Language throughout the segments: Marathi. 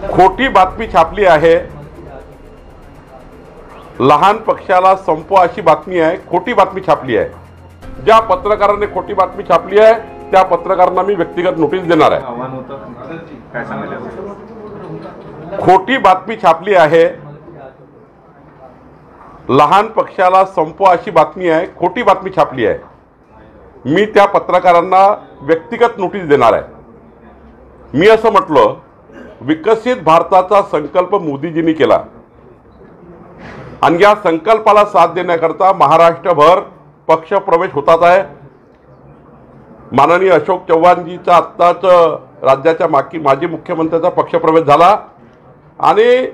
खोटी बातमी छापली आहे। लहान पक्षाला संपवा अशी बातमी आहे, खोटी बातमी छापली आहे। ज्या पत्रकाराने खोटी बातमी छापली आहे त्या पत्रकारांना मी व्यक्तिगत नोटीस देणार आहे। आव्हान होतं काय सांगायला? खोटी बातमी छापली आहे, लहान पक्षाला संपवा अशी बातमी आहे, खोटी बातमी छापली आहे। मी त्या पत्रकारांना व्यक्तिगत नोटीस देणार आहे। मी असं म्हटलं, विकसित भारताचा संकल्प मोदीजींनी केला आणि या संकल्पाला साथ देण्याकरता महाराष्ट्रभर पक्ष प्रवेश होतात आहे। माननीय अशोक चव्हाणजीचा आत्ताच राज्याच्या माजी मुख्यमंत्र्याचा पक्ष प्रवेश झाला आणि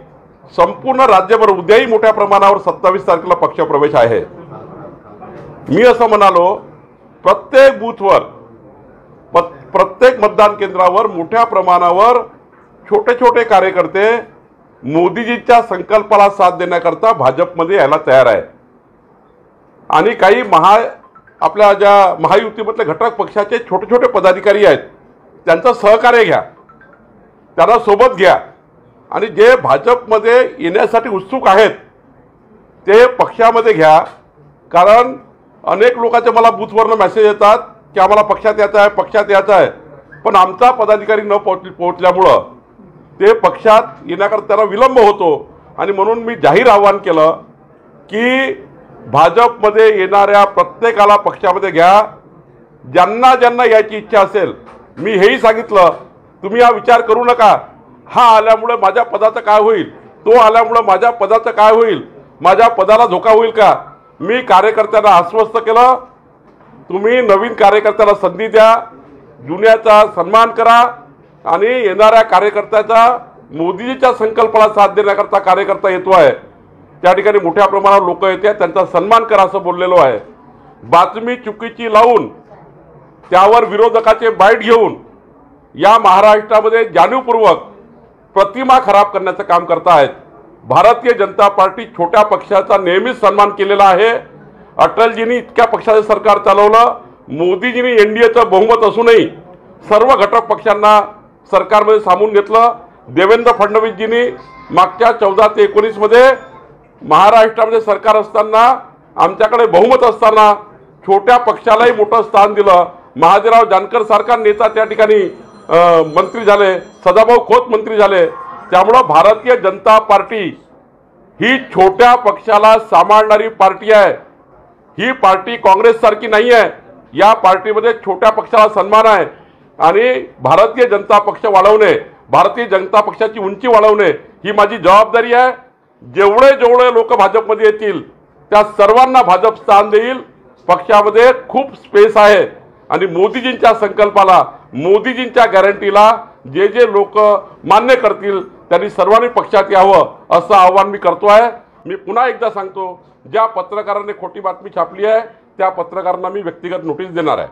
संपूर्ण राज्यभर उद्याही मोठ्या प्रमाणावर 27 तारखेला पक्ष प्रवेश आहे। मी असं म्हणालो, प्रत्येक बूथवर प्रत्येक मतदान केंद्रावर मोठ्या प्रमाणावर छोटे छोटे कार्यकर्ते मोदीजींच्या संकल्पाला साथ देण्याकरता भाजपमध्ये यायला तयार आहे आणि काही आपल्या ज्या महायुतीमधले घटक पक्षाचे छोटे छोटे पदाधिकारी आहेत त्यांचं सहकार्य घ्या, त्यांना सोबत घ्या आणि जे भाजपमध्ये येण्यासाठी उत्सुक आहेत ते पक्षामध्ये घ्या। कारण अनेक लोकांचे मला बूथवरनं मेसेज येतात की आम्हाला पक्षात यायचं आहे, पण आमचा पदाधिकारी न पोहोचल्यामुळं ते पक्षात येण्याकरता त्यांना विलंब होतो आणि म्हणून मी जाहीर आवाहन केलं की भाजपमध्ये येणाऱ्या प्रत्येकाला पक्षामध्ये घ्या। ज्यांना ज्यांना यायची इच्छा असेल, मी हेही सांगितलं, तुम्ही हा विचार करू नका, हा आल्यामुळे माझ्या पदाचं काय होईल, तो आल्यामुळे माझ्या पदाचं काय होईल, माझ्या पदाला धोका होईल का। मी कार्यकर्त्यांना आश्वस्त केलं, तुम्ही नवीन कार्यकर्त्याला संधी द्या, जुन्याचा सन्मान करा आणि येणाऱ्या कार्यकर्त्याचा मोदीजीच्या संकल्पाला साथ देण्याकरता कार्यकर्ता येतो आहे त्या ठिकाणी मोठ्या प्रमाणावर लोक येतात, त्यांचा सन्मान करा असं बोललेलो आहे। बातमी चुकीची लावून त्यावर विरोधकाचे बाईट घेऊन या महाराष्ट्रामध्ये जाणीवपूर्वक प्रतिमा खराब करण्याचं काम करतायत। भारतीय जनता पार्टी छोट्या पक्षाचा नेहमीच सन्मान केलेला आहे। अटलजींनी इतक्या पक्षाचं सरकार चालवलं, मोदीजींनी एनडीएचं बहुमत असूनही सर्व घटक पक्षांना सरकारमध्ये सामावून घेतलं। देवेंद्र फडणवीसजींनी मागच्या 14 ते 19 मध्ये महाराष्ट्रामध्ये सरकार असताना, आमच्याकडे बहुमत असताना छोट्या पक्षालाही मोठं स्थान दिलं। महादेवराव जानकर सारखा नेता त्या ठिकाणी मंत्री झाले, सदाभाऊ खोत मंत्री झाले। त्यामुळे भारतीय जनता पार्टी ही छोट्या पक्षाला सांभाळणारी पार्टी आहे। ही पार्टी काँग्रेस सारखी नाही आहे। या पार्टीमध्ये छोट्या पक्षाला सन्मान आहे आणि भारतीय जनता पक्ष वाढवणे, भारतीय जनता पक्षाची उंची वाढवणे ही माझी जबाबदारी आहे। जेवढे लोक भाजपमध्ये येतील त्या सर्वांना भाजप स्थान देईल। पक्षामध्ये खूप स्पेस आहे आणि मोदीजींच्या संकल्पाला, मोदीजींच्या गॅरंटीला जे लोक मान्य करतील त्यांनी सर्वांनी पक्षात यावं असं आवाहन मी करतो आहे। मी पुन्हा एकदा सांगतो, ज्या पत्रकाराने खोटी बातमी छापली आहे त्या पत्रकारांना मी व्यक्तिगत नोटीस देणार आहे।